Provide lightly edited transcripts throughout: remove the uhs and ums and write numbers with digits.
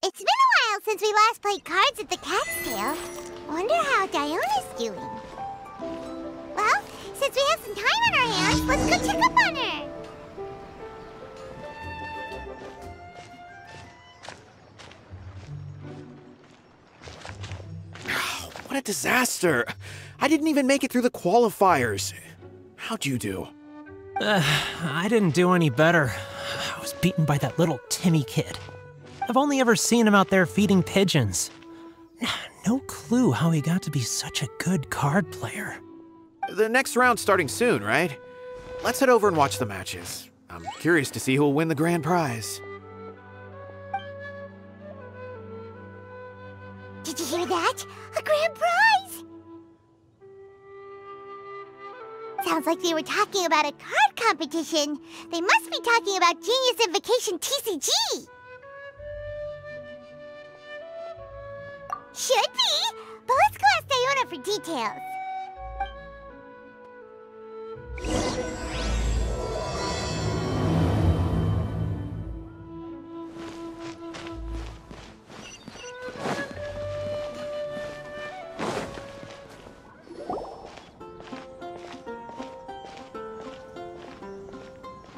It's been a while since we last played cards at the Cat's Tail. Wonder how Diona's doing. Well, since we have some time on our hands, let's go check up on her. What a disaster! I didn't even make it through the qualifiers. How'd you do? I didn't do any better. I was beaten by that little Timmy kid. I've only ever seen him out there feeding pigeons. No clue how he got to be such a good card player. The next round's starting soon, right? Let's head over and watch the matches. I'm curious to see who'll win the grand prize. Did you hear that? A grand prize! Sounds like they were talking about a card competition. They must be talking about Genius Invocation TCG. Should be, but let's go ask Diona for details.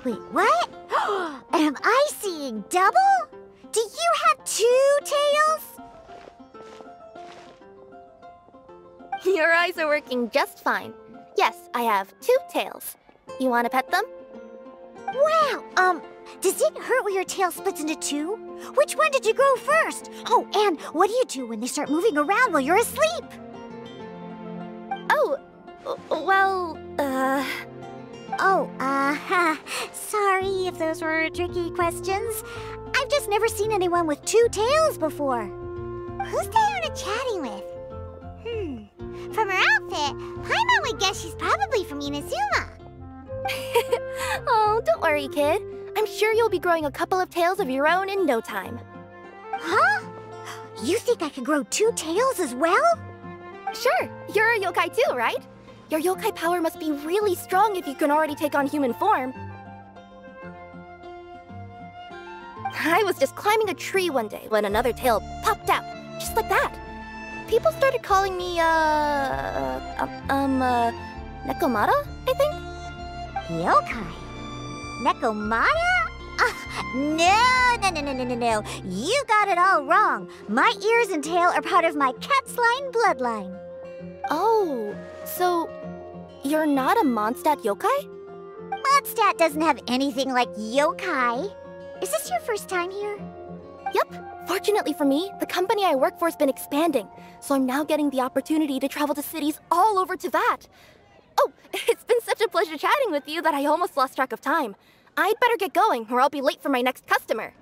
Wait, what? Am I seeing double? Do you have 2 tails? Your eyes are working just fine. Yes, I have 2 tails. You want to pet them? Wow, does it hurt when your tail splits into 2? Which one did you grow first? Oh, and what do you do when they start moving around while you're asleep? Oh, well, sorry if those were tricky questions. I've just never seen anyone with 2 tails before. Who's Diona chatting with? From her outfit, Paimon would guess she's probably from Inazuma. Oh, don't worry, kid. I'm sure you'll be growing a couple of tails of your own in no time. Huh? You think I could grow 2 tails as well? Sure, you're a yokai too, right? Your yokai power must be really strong if you can already take on human form. I was just climbing a tree one day when another tail popped out, just like that. People started calling me, Nekomata, I think? Yokai? Nekomata? No. You got it all wrong. My ears and tail are part of my cat's line bloodline. Oh, so you're not a Mondstadt yokai? Mondstadt doesn't have anything like yokai. Is this your first time here? Yep. Fortunately for me, the company I work for has been expanding, so I'm now getting the opportunity to travel to cities all over Teyvat. Oh, it's been such a pleasure chatting with you that I almost lost track of time. I'd better get going, or I'll be late for my next customer.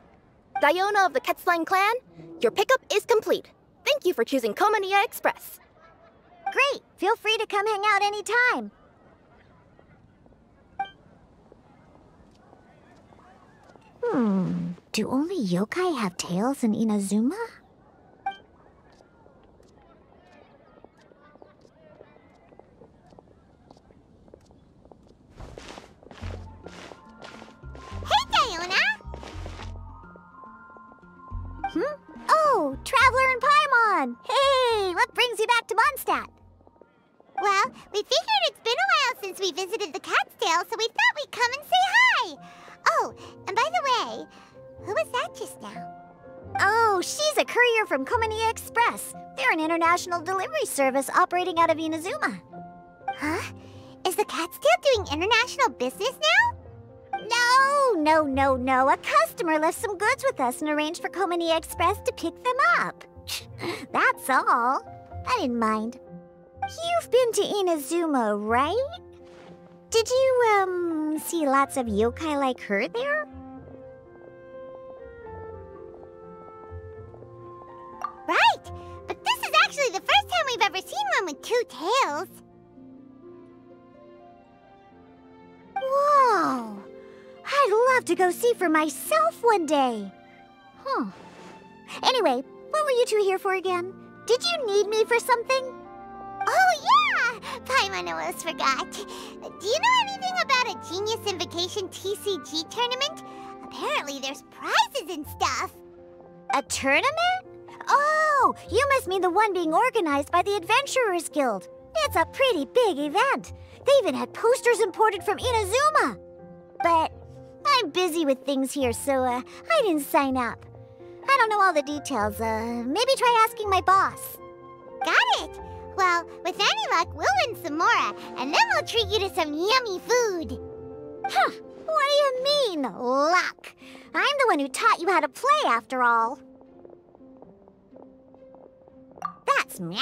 Diona of the Quetzline clan, your pickup is complete. Thank you for choosing Komania Express. Great! Feel free to come hang out anytime. Do only yokai have tails in Inazuma? Hey, Diona! Oh, Traveler and Paimon! Hey, what brings you back to Mondstadt? Well, we figured it's been a while since we visited the Cat's Tail, so we thought we'd come and say hi! Oh, and by the way, who was that just now? Oh, she's a courier from Komania Express. They're an international delivery service operating out of Inazuma. Huh? Is the Cat's Tail doing international business now? No. A customer left some goods with us and arranged for Komania Express to pick them up. That's all. I didn't mind. You've been to Inazuma, right? Did you, see lots of yokai like her there? Right! But this is actually the first time we've ever seen one with 2 tails. Whoa! I'd love to go see for myself one day. Anyway, what were you 2 here for again? Did you need me for something? Oh, yeah! Paimon almost forgot. Do you know anything about a Genius Invocation TCG tournament? Apparently there's prizes and stuff. A tournament? Oh, you must mean the one being organized by the Adventurers Guild. It's a pretty big event. They even had posters imported from Inazuma. But I'm busy with things here, so I didn't sign up. I don't know all the details. Maybe try asking my boss. Got it. Well, with any luck, we'll win some more, and then we'll treat you to some yummy food. Huh. What do you mean, luck? I'm the one who taught you how to play, after all. That's meow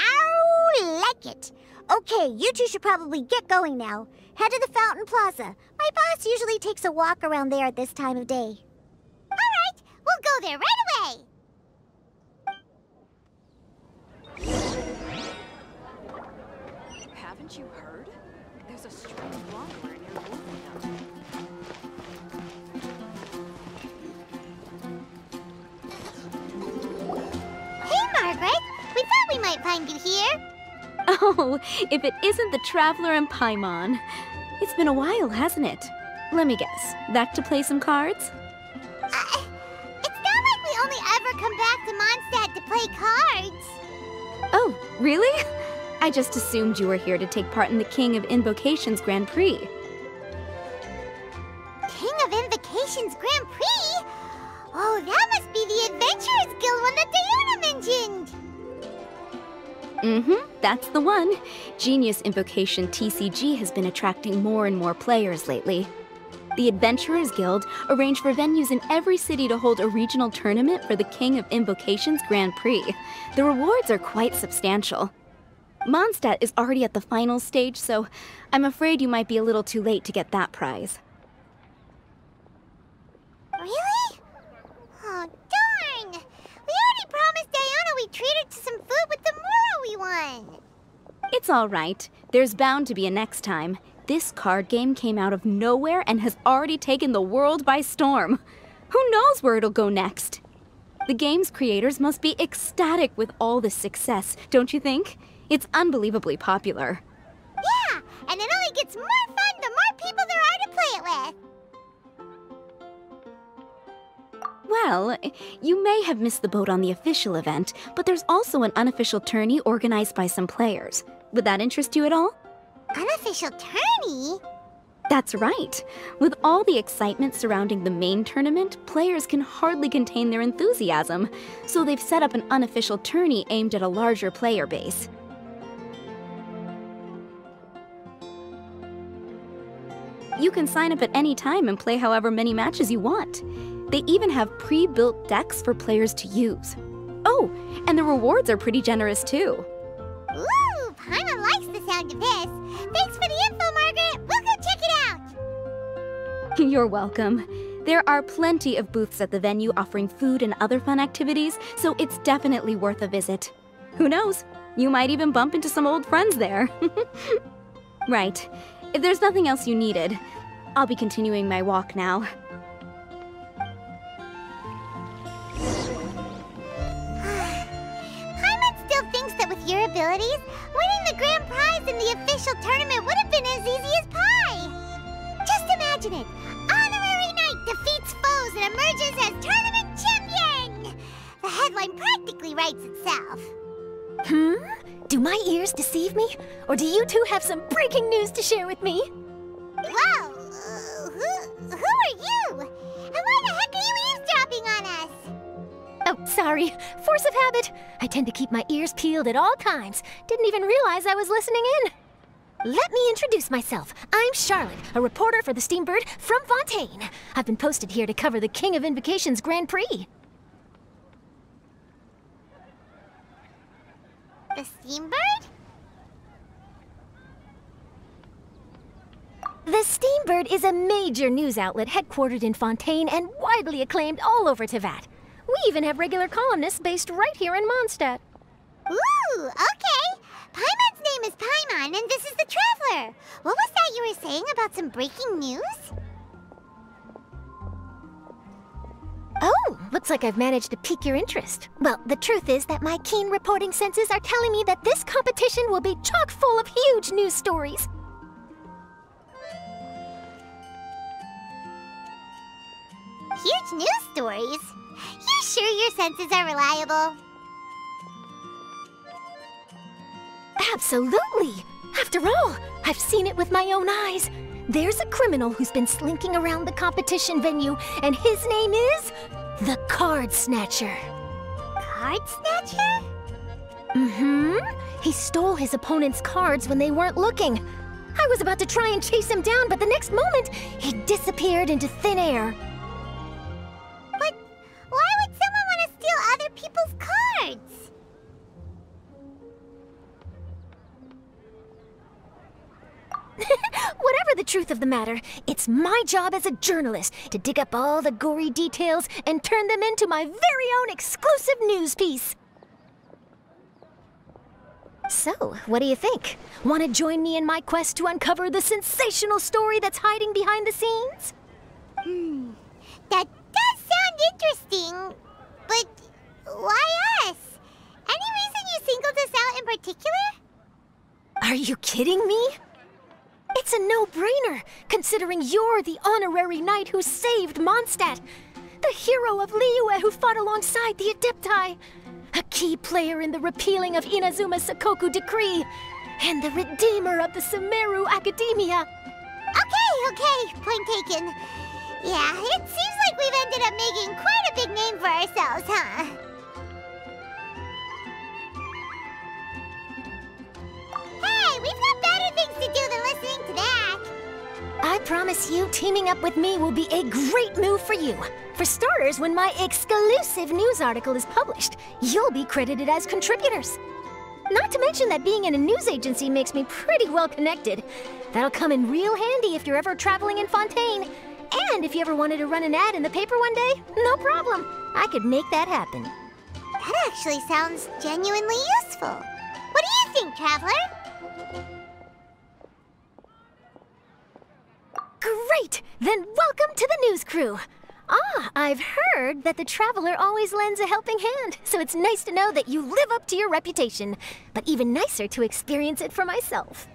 like it. Okay, you two should probably get going now. Head to the Fountain Plaza. My boss usually takes a walk around there at this time of day. All right, we'll go there right away. Haven't you heard? There's a strange wanderer near Wolfenham. Hey, Margaret. We thought we might find you here. Oh, if it isn't the Traveler and Paimon. It's been a while, hasn't it? Let me guess. Back to play some cards? It's not like we only ever come back to Mondstadt to play cards. Oh, really? I just assumed you were here to take part in the King of Invocation's Grand Prix. King of Invocation's Grand Prix? Oh, that must be the Adventurers Guild one that Diana mentioned. That's the one. Genius Invocation TCG has been attracting more and more players lately. The Adventurers Guild arranged for venues in every city to hold a regional tournament for the King of Invocation's Grand Prix. The rewards are quite substantial. Mondstadt is already at the final stage, so I'm afraid you might be a little too late to get that prize. Really? Oh, darn! We already promised Diana we'd treat her to some food with the Moro we won. It's all right. There's bound to be a next time. This card game came out of nowhere and has already taken the world by storm. Who knows where it'll go next? The game's creators must be ecstatic with all this success, don't you think? It's unbelievably popular. Yeah, and it only gets more fun the more people there are to play it with. Well, you may have missed the boat on the official event, but there's also an unofficial tourney organized by some players. Would that interest you at all? Unofficial tourney? That's right. With all the excitement surrounding the main tournament, players can hardly contain their enthusiasm, so they've set up an unofficial tourney aimed at a larger player base. You can sign up at any time and play however many matches you want. They even have pre-built decks for players to use. Oh, and the rewards are pretty generous too. Ooh, Paimon likes the sound of this. Thanks for the info, Margaret. We'll go check it out. You're welcome. There are plenty of booths at the venue offering food and other fun activities, so it's definitely worth a visit. Who knows? You might even bump into some old friends there. Right. If there's nothing else you needed, I'll be continuing my walk now. Paimon still thinks that with your abilities, winning the grand prize in the official tournament would have been as easy as pie. Just imagine it. Honorary Knight defeats foes and emerges as tournament champion. The headline practically writes itself. Do my ears deceive me? Or do you two have some breaking news to share with me? Whoa! Who are you? And why the heck are you eavesdropping on us? Oh, sorry. Force of habit. I tend to keep my ears peeled at all times. Didn't even realize I was listening in. Let me introduce myself. I'm Charlotte, a reporter for the Steambird from Fontaine. I've been posted here to cover the King of Invocation's Grand Prix. The Steambird? The Steambird is a major news outlet headquartered in Fontaine and widely acclaimed all over Teyvat. We even have regular columnists based right here in Mondstadt. Ooh, okay. Paimon's name is Paimon, and this is the Traveler. What was that you were saying about some breaking news? Oh, looks like I've managed to pique your interest. Well, the truth is that my keen reporting senses are telling me that this competition will be chock full of huge news stories. Huge news stories? You sure you're senses are reliable. Absolutely! After all, I've seen it with my own eyes. There's a criminal who's been slinking around the competition venue, and his name is the Card Snatcher. Card Snatcher? Mm-hmm. He stole his opponent's cards when they weren't looking. I was about to try and chase him down, but the next moment, he disappeared into thin air. But why would someone want to steal other people's cards? Whatever the truth of the matter, it's my job as a journalist to dig up all the gory details and turn them into my very own exclusive news piece. So, what do you think? Want to join me in my quest to uncover the sensational story that's hiding behind the scenes? That does sound interesting, but why us? Any reason you singled us out in particular? Are you kidding me? It's a no-brainer, considering you're the honorary knight who saved Mondstadt, the hero of Liyue who fought alongside the Adepti, a key player in the repealing of Inazuma's Sakoku decree, and the redeemer of the Sumeru Academia. Okay, point taken. Yeah, it seems like we've ended up making quite a big name for ourselves, huh? Hey, we've got better things to do than listening to that. I promise you, teaming up with me will be a great move for you. For starters, when my exclusive news article is published, you'll be credited as contributors. Not to mention that being in a news agency makes me pretty well connected. That'll come in real handy if you're ever traveling in Fontaine. And if you ever wanted to run an ad in the paper one day, no problem. I could make that happen. That actually sounds genuinely useful. What do you think, Traveler? Great! Then welcome to the news crew. I've heard that the Traveler always lends a helping hand, so it's nice to know that you live up to your reputation, but even nicer to experience it for myself.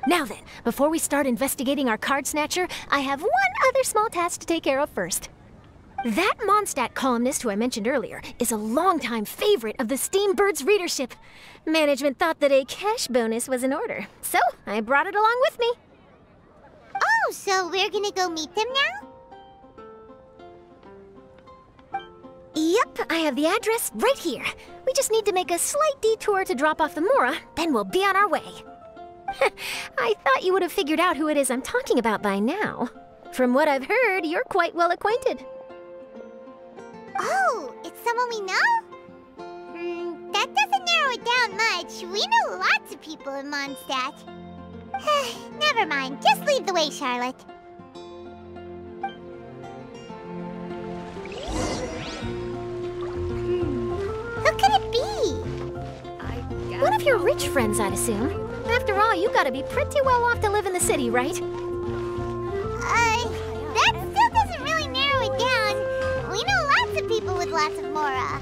Now then, before we start investigating our card snatcher, I have one other small task to take care of first. That Mondstadt columnist who I mentioned earlier is a longtime favorite of the Steambird's readership. Management thought that a cash bonus was in order, so I brought it along with me. Oh, so we're gonna go meet them now? Yep, I have the address right here. We just need to make a slight detour to drop off the Mora, then we'll be on our way. I thought you would have figured out who it is I'm talking about by now. From what I've heard, you're quite well acquainted. Oh, it's someone we know? That doesn't narrow it down much. We know lots of people in Mondstadt. Never mind, just lead the way, Charlotte. Who could it be? One of your rich friends, I'd assume. After all, you gotta be pretty well off to live in the city, right? That still doesn't really narrow it down. We know lots of people with lots of Mora.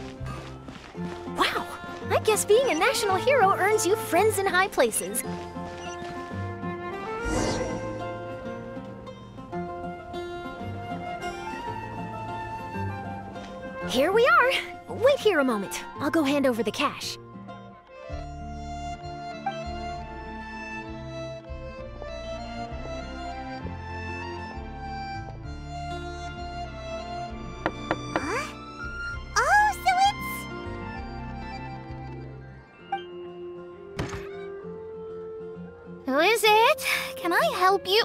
Wow, I guess being a national hero earns you friends in high places. Here we are. Wait here a moment. I'll go hand over the cash. Who is it? Can I help you?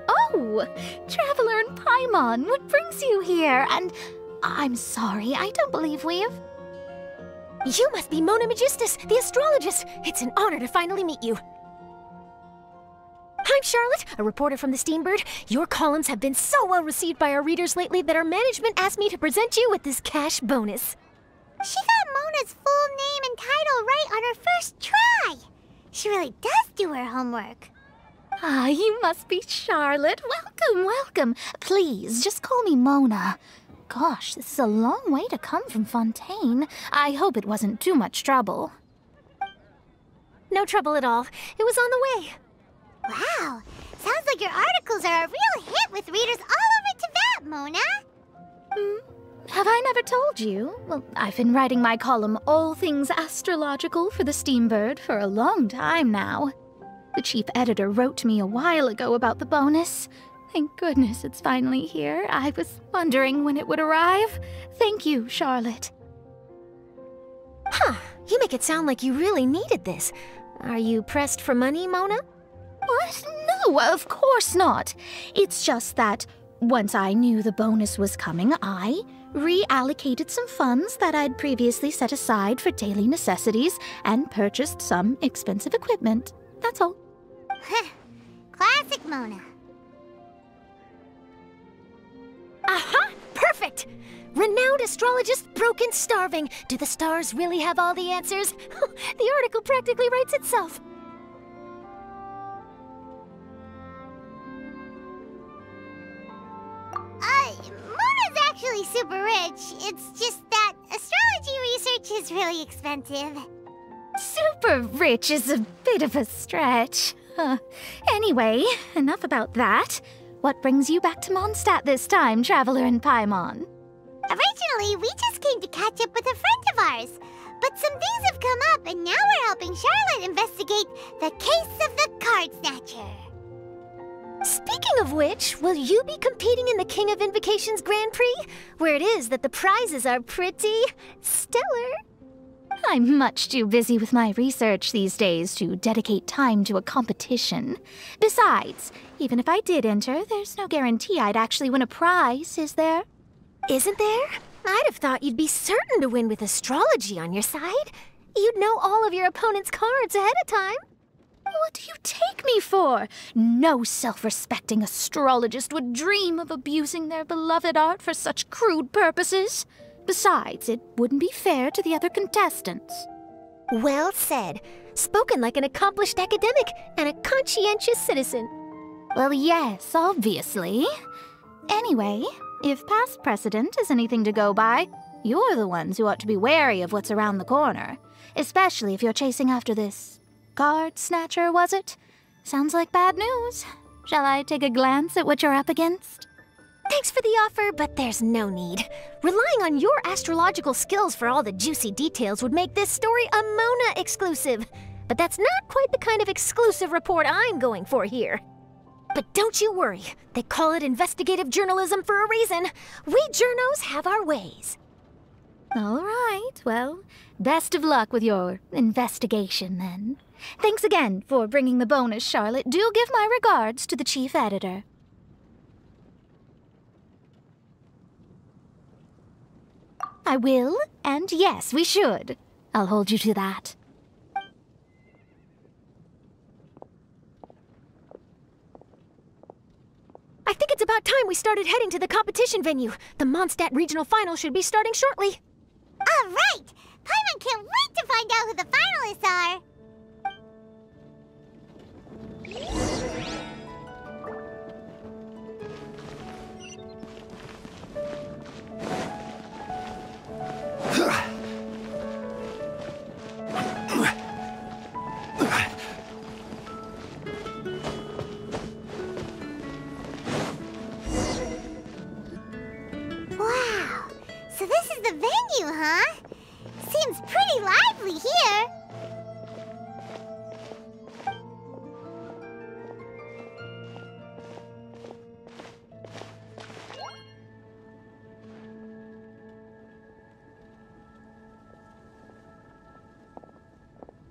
Oh, Traveler and Paimon, what brings you here? And I'm sorry, I don't believe we've... You must be Mona Magistus, the astrologist. It's an honor to finally meet you. I'm Charlotte, a reporter from the Steambird. Your columns have been so well received by our readers lately that our management asked me to present you with this cash bonus. She got Mona's full name and title right on her first try. She really does do her homework. Ah, you must be Charlotte. Welcome, welcome. Please, just call me Mona. Gosh, this is a long way to come from Fontaine. I hope it wasn't too much trouble. No trouble at all. It was on the way. Wow, sounds like your articles are a real hit with readers all over Teyvat, Mona. have I never told you? Well, I've been writing my column All Things Astrological for the Steambird for a long time now. The chief editor wrote me a while ago about the bonus. Thank goodness it's finally here. I was wondering when it would arrive. Thank you, Charlotte. Huh, you make it sound like you really needed this. Are you pressed for money, Mona? What? No, of course not. It's just that once I knew the bonus was coming, I reallocated some funds that I'd previously set aside for daily necessities and purchased some expensive equipment. That's all. Classic Mona. Aha! Perfect! Renowned astrologist broken starving. Do the stars really have all the answers? The article practically writes itself. Mona's actually super rich. It's just that astrology research is really expensive. Super rich is a bit of a stretch. Anyway, enough about that. What brings you back to Mondstadt this time, Traveler in Paimon? Originally, we just came to catch up with a friend of ours. But some things have come up, and now we're helping Charlotte investigate the case of the Card Snatcher. Speaking of which, will you be competing in the King of Invocations Grand Prix? Where it is that the prizes are pretty stellar. I'm much too busy with my research these days to dedicate time to a competition. Besides, even if I did enter, there's no guarantee I'd actually win a prize, is there? Isn't there? I'd have thought you'd be certain to win with astrology on your side. You'd know all of your opponent's cards ahead of time. What do you take me for? No self-respecting astrologist would dream of abusing their beloved art for such crude purposes. Besides, it wouldn't be fair to the other contestants. Well said. Spoken like an accomplished academic and a conscientious citizen. Well, yes, obviously. Anyway, if past precedent is anything to go by, you're the ones who ought to be wary of what's around the corner. Especially if you're chasing after this card snatcher, was it? Sounds like bad news. Shall I take a glance at what you're up against? Thanks for the offer, but there's no need. Relying on your astrological skills for all the juicy details would make this story a Mona exclusive. But that's not quite the kind of exclusive report I'm going for here. But don't you worry. They call it investigative journalism for a reason. We journos have our ways. All right, well, best of luck with your investigation, then. Thanks again for bringing the bonus, Charlotte. Do give my regards to the chief editor. I will, and yes, we should. I'll hold you to that. I think it's about time we started heading to the competition venue. The Mondstadt Regional Final should be starting shortly. All right! Paimon can't wait to find out who the finalists are! Wow! So this is the venue, huh? Seems pretty lively here.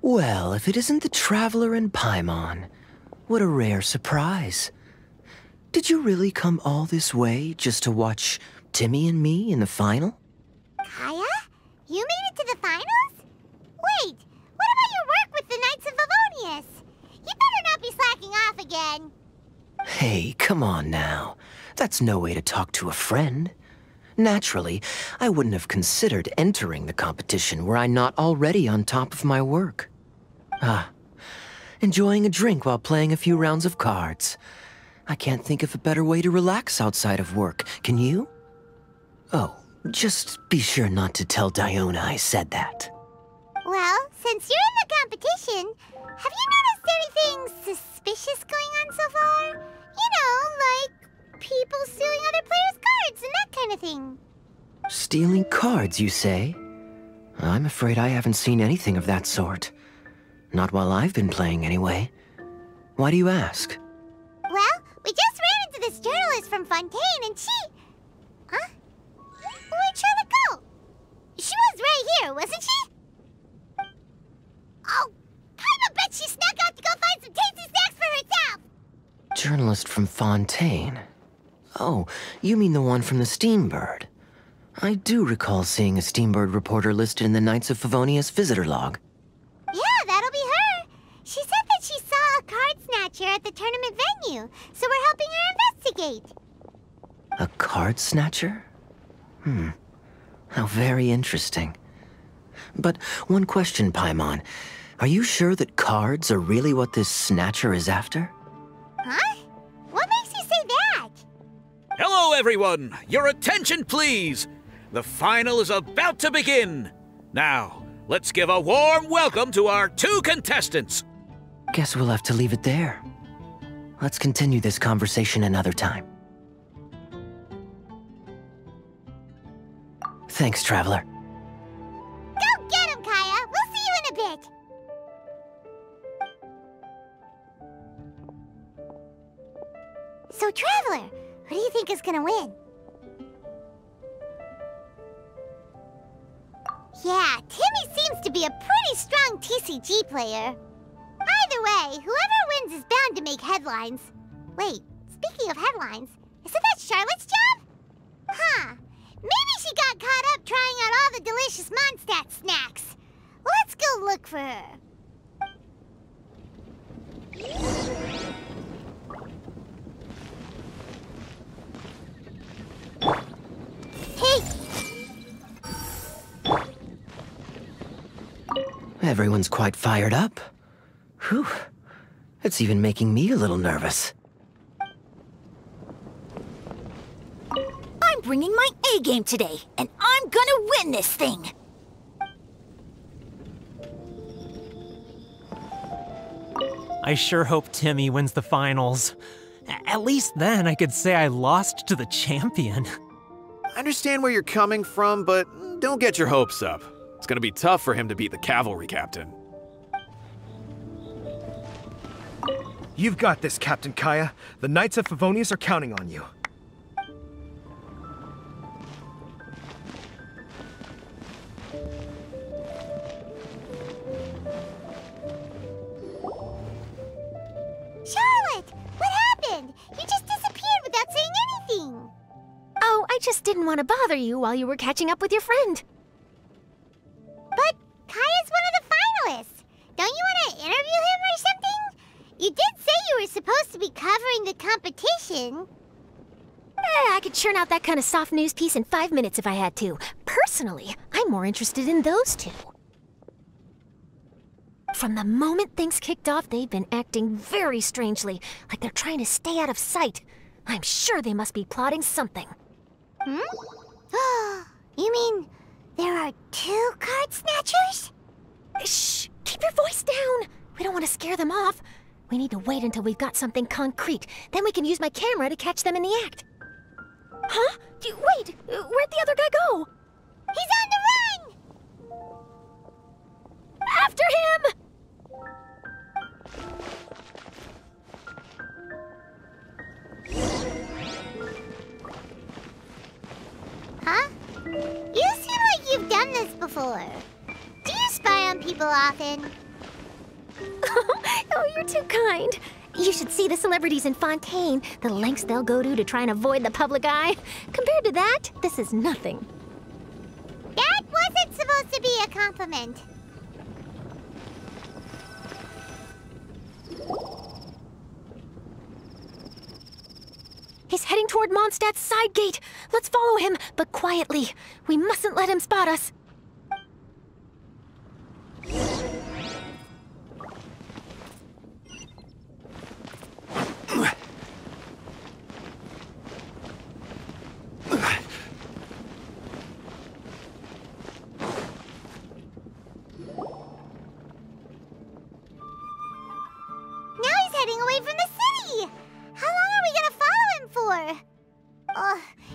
Well, if it isn't the Traveler in Paimon, what a rare surprise. Did you really come all this way just to watch Timmy and me in the final? Kaya? You made it to the finals? Wait, what about your work with the Knights of Livonius? You better not be slacking off again. Hey, come on now. That's no way to talk to a friend. Naturally, I wouldn't have considered entering the competition were I not already on top of my work. Enjoying a drink while playing a few rounds of cards. I can't think of a better way to relax outside of work, can you? Oh, just be sure not to tell Diona I said that. Well, since you're in the competition, have you noticed anything suspicious going on so far? You know, like people stealing other players' cards and that kind of thing. Stealing cards, you say? I'm afraid I haven't seen anything of that sort. Not while I've been playing, anyway. Why do you ask? Well, we just ran into this journalist from Fontaine and she... Huh? Where'd Charlotte go? She was right here, wasn't she? Oh, I bet she snuck out to go find some tasty snacks for herself! Journalist from Fontaine? Oh, you mean the one from the Steambird. I do recall seeing a Steambird reporter listed in the Knights of Favonius visitor log. Yeah, that'll be her. She said that she saw a card snatcher at the tournament venue, so we're helping her investigate. A card snatcher? How very interesting. But one question, Paimon. Are you sure that cards are really what this snatcher is after? Huh? What makes you say that? Hello, everyone! Your attention, please! The final is about to begin! Now, let's give a warm welcome to our 2 contestants! Guess we'll have to leave it there. Let's continue this conversation another time. Thanks, Traveler. Go get him, Kaya! We'll see you in a bit! So, Traveler, who do you think is gonna win? Yeah, Timmy seems to be a pretty strong TCG player. Either way, whoever wins is bound to make headlines. Wait, speaking of headlines, isn't that Charlotte's job? Huh. Maybe she got caught up trying out all the delicious Mondstadt snacks. Let's go look for her. Hey! Everyone's quite fired up. Whew. It's even making me a little nervous. I'm bringing my A-game today, and I'm gonna win this thing! I sure hope Timmy wins the finals. At least then I could say I lost to the champion. I understand where you're coming from, but don't get your hopes up. It's gonna be tough for him to beat the cavalry captain. You've got this, Captain Kaya. The Knights of Favonius are counting on you. Charlotte! What happened? You just disappeared without saying anything. Oh, I just didn't want to bother you while you were catching up with your friend. But Kaya's one of the finalists. Don't you want to interview him or something? You did say you were supposed to be covering the competition. I could churn out that kind of soft news piece in 5 minutes if I had to. Personally, I'm more interested in those two. From the moment things kicked off, they've been acting very strangely, like they're trying to stay out of sight. I'm sure they must be plotting something. You mean there are 2 card snatchers? Shh! Keep your voice down! We don't want to scare them off. We need to wait until we've got something concrete. Then we can use my camera to catch them in the act. Huh? Wait! Where'd the other guy go? He's on the run! After him! Huh? You seem like you've done this before. Do you spy on people often? Oh, you're too kind. You should see the celebrities in Fontaine, the lengths they'll go to try and avoid the public eye. Compared to that, this is nothing. That wasn't supposed to be a compliment. He's heading toward Mondstadt's side gate. Let's follow him, but quietly. We mustn't let him spot us.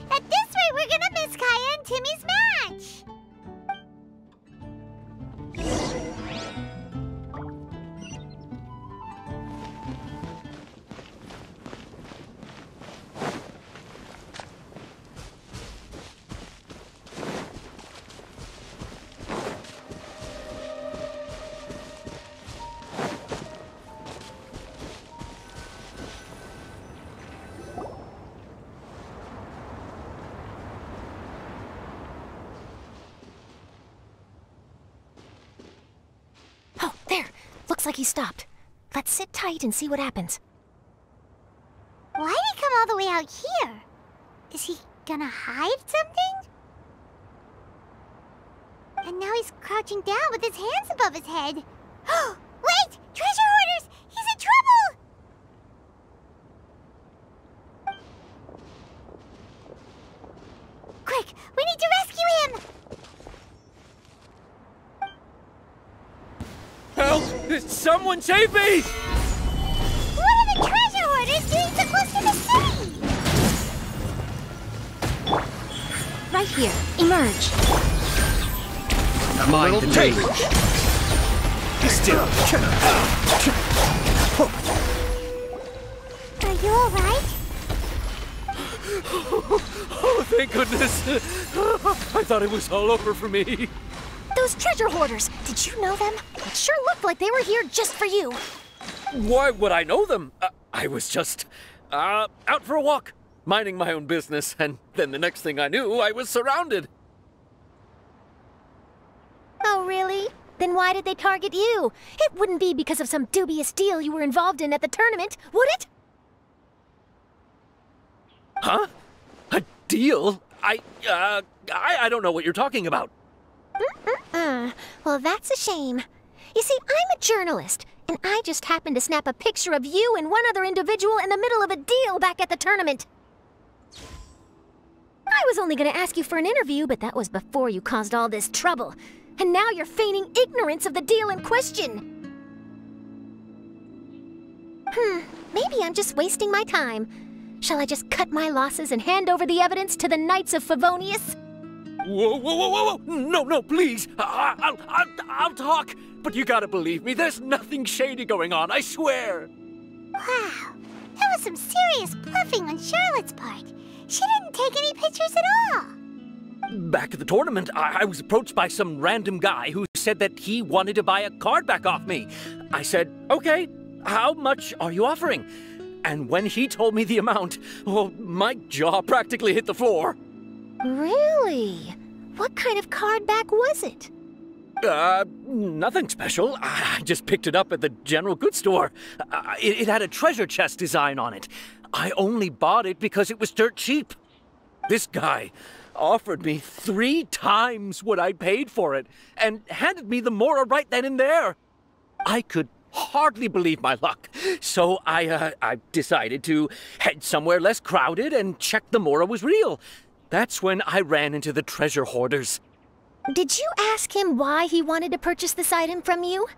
At this rate, we're gonna miss Kaya and Timmy's Looks like he stopped. Let's sit tight and see what happens. Why'd he come all the way out here? Is he gonna hide something? And now he's crouching down with his hands above his head. Wait! Treasure hoarders! He's in trouble! Quick! We need to rescue him! Help! Someone save me! What are the treasure hoarders doing so close to the city? Right here. Emerge. Mind the change. Be still. Are you alright? Oh, thank goodness. I thought it was all over for me. Those treasure hoarders, did you know them? It sure looked like they were here just for you. Why would I know them? I was just out for a walk, minding my own business, and then the next thing I knew, I was surrounded. Oh, really? Then why did they target you? It wouldn't be because of some dubious deal you were involved in at the tournament, would it? Huh? A deal? I don't know what you're talking about. Well, that's a shame. You see, I'm a journalist, and I just happened to snap a picture of you and one other individual in the middle of a deal back at the tournament. I was only going to ask you for an interview, but that was before you caused all this trouble. And now you're feigning ignorance of the deal in question. Maybe I'm just wasting my time. Shall I just cut my losses and hand over the evidence to the Knights of Favonius? Whoa, whoa, whoa, whoa, whoa! No, please! I'll talk! But you gotta believe me, there's nothing shady going on, I swear! Wow, that was some serious bluffing on Charlotte's part. She didn't take any pictures at all. Back at the tournament, I was approached by some random guy who said that he wanted to buy a card back off me. I said, okay, how much are you offering? And when he told me the amount, well, my jaw practically hit the floor. Really? What kind of card back was it? Nothing special. I just picked it up at the general goods store. It had a treasure chest design on it. I only bought it because it was dirt cheap. This guy offered me 3 times what I paid for it and handed me the Mora right then and there. I could hardly believe my luck, so I decided to head somewhere less crowded and check the Mora was real. That's when I ran into the treasure hoarders. Did you ask him why he wanted to purchase this item from you?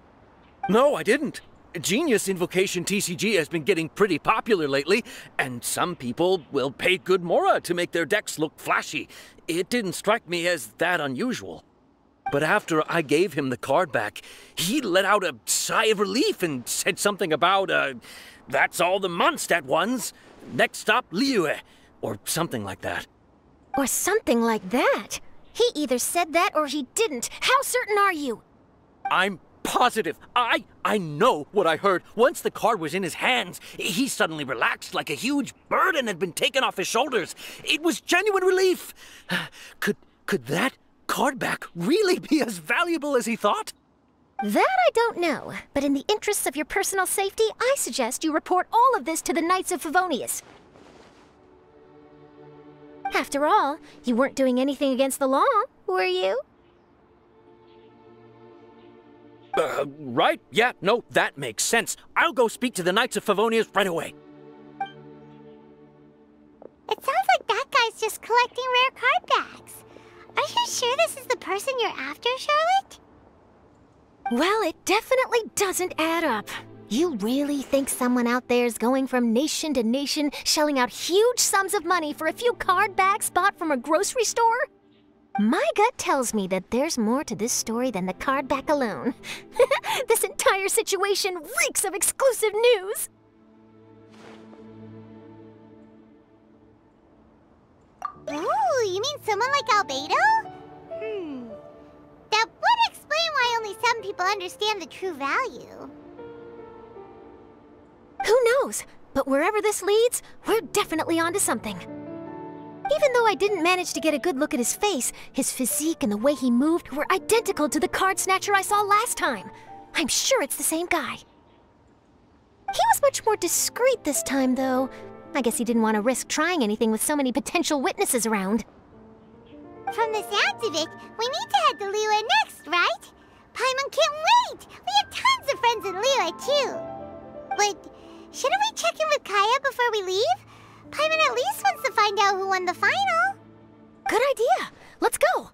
No, I didn't. Genius Invocation TCG has been getting pretty popular lately, and some people will pay good Mora to make their decks look flashy. It didn't strike me as that unusual. But after I gave him the card back, he let out a sigh of relief and said something about, that's all the Mondstadt ones. Next stop, Liyue, or something like that. Or something like that? He either said that or he didn't. How certain are you? I'm positive. I know what I heard. Once the card was in his hands, he suddenly relaxed like a huge burden had been taken off his shoulders. It was genuine relief. Could that card back really be as valuable as he thought? That I don't know, but in the interests of your personal safety, I suggest you report all of this to the Knights of Favonius. After all, you weren't doing anything against the law, were you? Right. Yeah, no, that makes sense. I'll go speak to the Knights of Favonius right away. It sounds like that guy's just collecting rare card backs. Are you sure this is the person you're after, Charlotte? Well, it definitely doesn't add up. You really think someone out there's going from nation to nation, shelling out huge sums of money for a few card backs bought from a grocery store? My gut tells me that there's more to this story than the card back alone. This entire situation reeks of exclusive news! Ooh, you mean someone like Albedo? That would explain why only some people understand the true value. Who knows? But wherever this leads, we're definitely onto something. Even though I didn't manage to get a good look at his face, his physique and the way he moved were identical to the card snatcher I saw last time. I'm sure it's the same guy. He was much more discreet this time, though. I guess he didn't want to risk trying anything with so many potential witnesses around. From the sounds of it, we need to head to Liyue next, right? Paimon can't wait! We have tons of friends in Liyue, too. But shouldn't we check in with Kaya before we leave? Paimon at least wants to find out who won the final. Good idea. Let's go.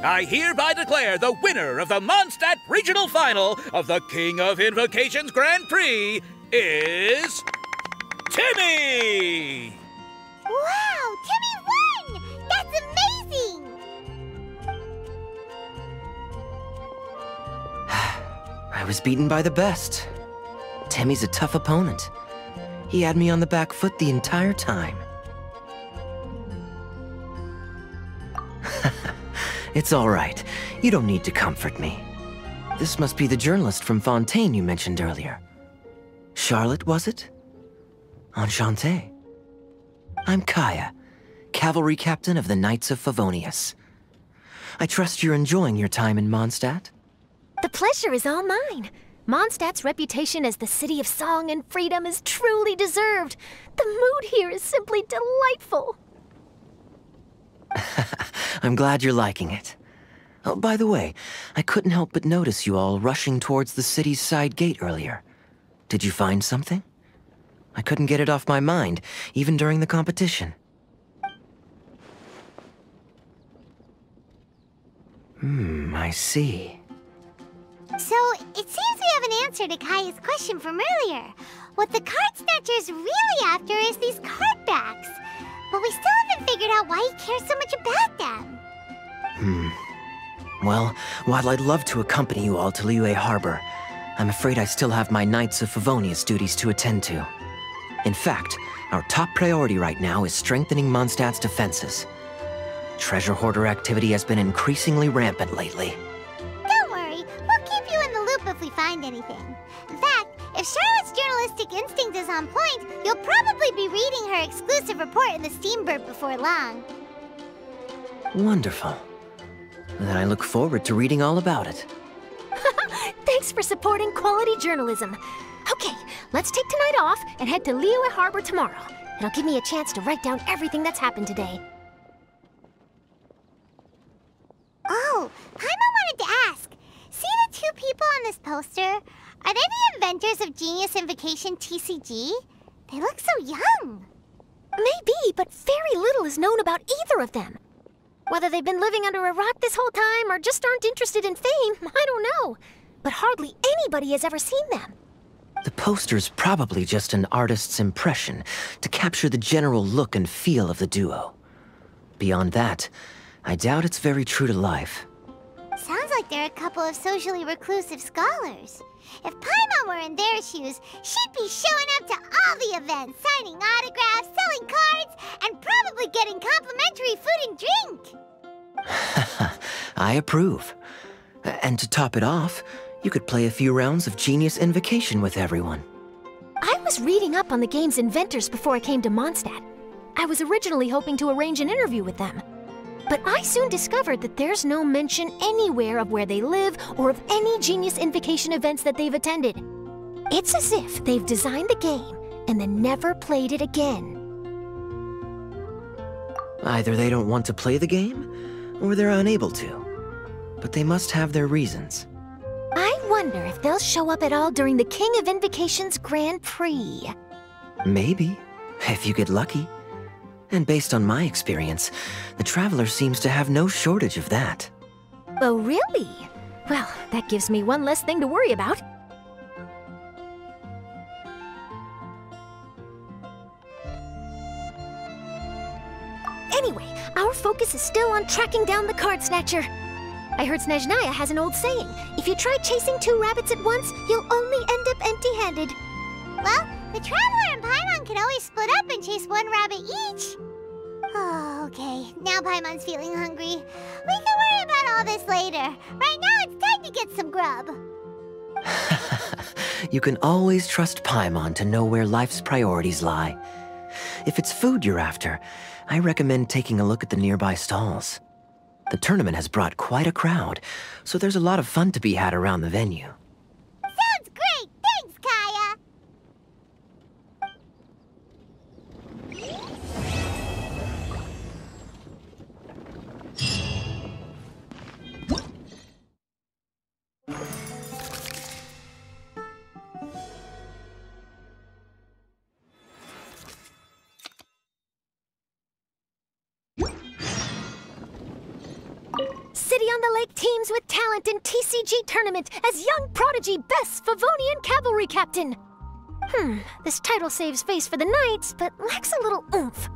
I hereby declare the winner of the Mondstadt Regional Final of the King of Invocations Grand Prix is... Timmy! Wow, Timmy won! That's amazing! I was beaten by the best. Timmy's a tough opponent. He had me on the back foot the entire time. It's all right. You don't need to comfort me. This must be the journalist from Fontaine you mentioned earlier. Charlotte, was it? Enchanté. I'm Kaya, cavalry captain of the Knights of Favonius. I trust you're enjoying your time in Mondstadt? The pleasure is all mine. Mondstadt's reputation as the city of song and freedom is truly deserved. The mood here is simply delightful. I'm glad you're liking it. Oh, by the way, I couldn't help but notice you all rushing towards the city's side gate earlier. Did you find something? I couldn't get it off my mind, even during the competition. I see. So, it seems we have an answer to Kaya's question from earlier. What the card snatcher's really after is these card backs. But we still haven't figured out why he cares so much about them. Well, while I'd love to accompany you all to Liyue Harbor, I'm afraid I still have my Knights of Favonius duties to attend to. In fact, our top priority right now is strengthening Mondstadt's defenses. Treasure hoarder activity has been increasingly rampant lately. Don't worry, we'll keep you in the loop if we find anything. In fact, if Charlotte's journalistic instinct is on point, you'll probably be reading her exclusive report in the Steambird before long. Wonderful. Then I look forward to reading all about it. Thanks for supporting quality journalism. Okay, let's take tonight off and head to Liyue Harbor tomorrow. It'll give me a chance to write down everything that's happened today. Oh, Paimon wanted to ask. See the two people on this poster? Are they the inventors of Genius Invocation TCG? They look so young. Maybe, but very little is known about either of them. Whether they've been living under a rock this whole time or just aren't interested in fame, I don't know. But hardly anybody has ever seen them. The poster's probably just an artist's impression to capture the general look and feel of the duo. Beyond that, I doubt it's very true to life. Sounds like they're a couple of socially reclusive scholars. If Paimon were in their shoes, she'd be showing up to all the events, signing autographs, selling cards, and probably getting complimentary food and drink. I approve. And to top it off, you could play a few rounds of Genius Invocation with everyone. I was reading up on the game's inventors before I came to Mondstadt. I was originally hoping to arrange an interview with them. But I soon discovered that there's no mention anywhere of where they live or of any Genius Invocation events that they've attended. It's as if they've designed the game and then never played it again. Either they don't want to play the game, or they're unable to. But they must have their reasons. I wonder if they'll show up at all during the King of Invocation's Grand Prix. Maybe, if you get lucky. And based on my experience, the Traveler seems to have no shortage of that. Oh, really? Well, that gives me one less thing to worry about. Anyway, our focus is still on tracking down the card snatcher. I heard Snezhnaya has an old saying. If you try chasing 2 rabbits at once, you'll only end up empty-handed. Well, the Traveler and Paimon can always split up and chase 1 rabbit each. Oh, okay. Now Paimon's feeling hungry. We can worry about all this later. Right now, it's time to get some grub. You can always trust Paimon to know where life's priorities lie. If it's food you're after, I recommend taking a look at the nearby stalls. The tournament has brought quite a crowd, so there's a lot of fun to be had around the venue. Sounds great! Thanks, Kaya! City on the Lake teams with talent in TCG tournament as young prodigy best Favonian cavalry captain. This title saves face for the Knights, but lacks a little oomph.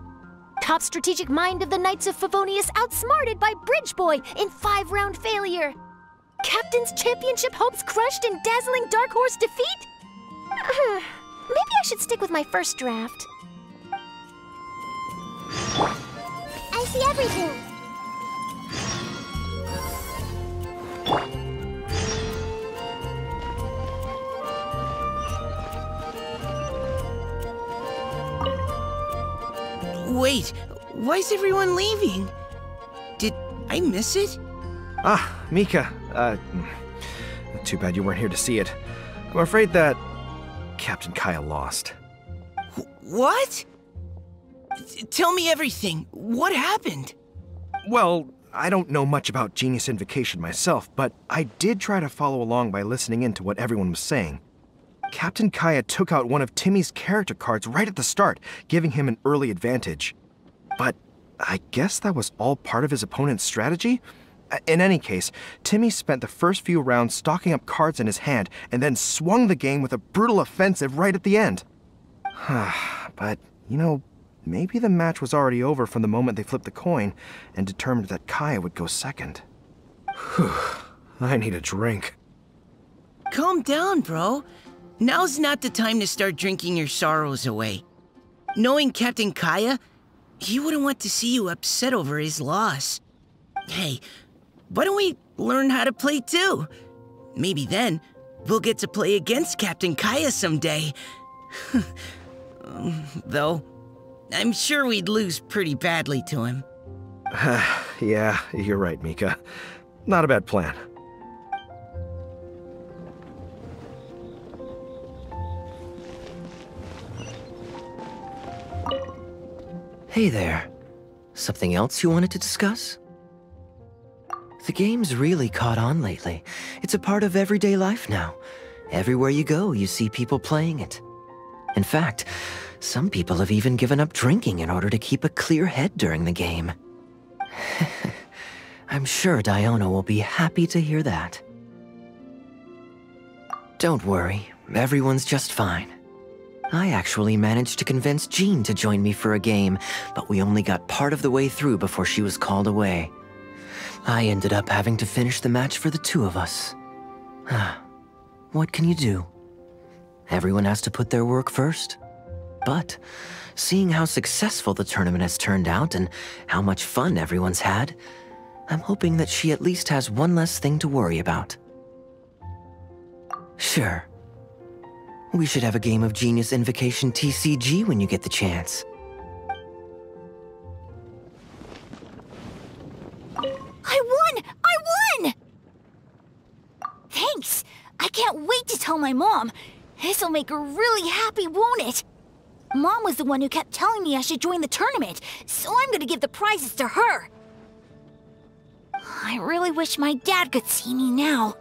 Top strategic mind of the Knights of Favonius outsmarted by Bridge Boy in 5-round failure. Captain's championship hopes crushed in dazzling Dark Horse defeat? Maybe I should stick with my first draft. I see everything. Wait, why is everyone leaving? Did I miss it? Ah, Mika. Too bad you weren't here to see it. I'm afraid that Captain Kaya lost. What? Tell me everything. What happened? Well, I don't know much about Genius Invocation myself, but I did try to follow along by listening in to what everyone was saying. Captain Kaya took out one of Timmy's character cards right at the start, giving him an early advantage. But I guess that was all part of his opponent's strategy? In any case, Timmy spent the first few rounds stocking up cards in his hand and then swung the game with a brutal offensive right at the end. But, you know, maybe the match was already over from the moment they flipped the coin and determined that Kaya would go second. Whew, I need a drink. Calm down, bro. Now's not the time to start drinking your sorrows away. Knowing Captain Kaya, he wouldn't want to see you upset over his loss. Hey, why don't we learn how to play too? Maybe then, we'll get to play against Captain Kaya someday. Though, I'm sure we'd lose pretty badly to him. Yeah, you're right, Mika. Not a bad plan. Hey there. Something else you wanted to discuss? The game's really caught on lately. It's a part of everyday life now. Everywhere you go, you see people playing it. In fact, some people have even given up drinking in order to keep a clear head during the game. I'm sure Diona will be happy to hear that. Don't worry, everyone's just fine. I actually managed to convince Jean to join me for a game, but we only got part of the way through before she was called away. I ended up having to finish the match for the 2 of us. What can you do? Everyone has to put their work first. But, seeing how successful the tournament has turned out and how much fun everyone's had, I'm hoping that she at least has one less thing to worry about. Sure. We should have a game of Genius Invocation TCG when you get the chance. I won! I won! Thanks! I can't wait to tell my mom. This'll make her really happy, won't it? Mom was the one who kept telling me I should join the tournament, so I'm gonna give the prizes to her. I really wish my dad could see me now.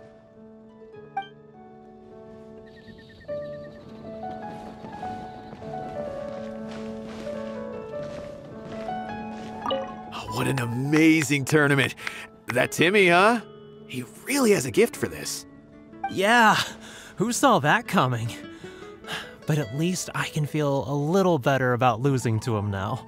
What an amazing tournament. That Timmy, huh? He really has a gift for this. Yeah, who saw that coming? But at least I can feel a little better about losing to him now.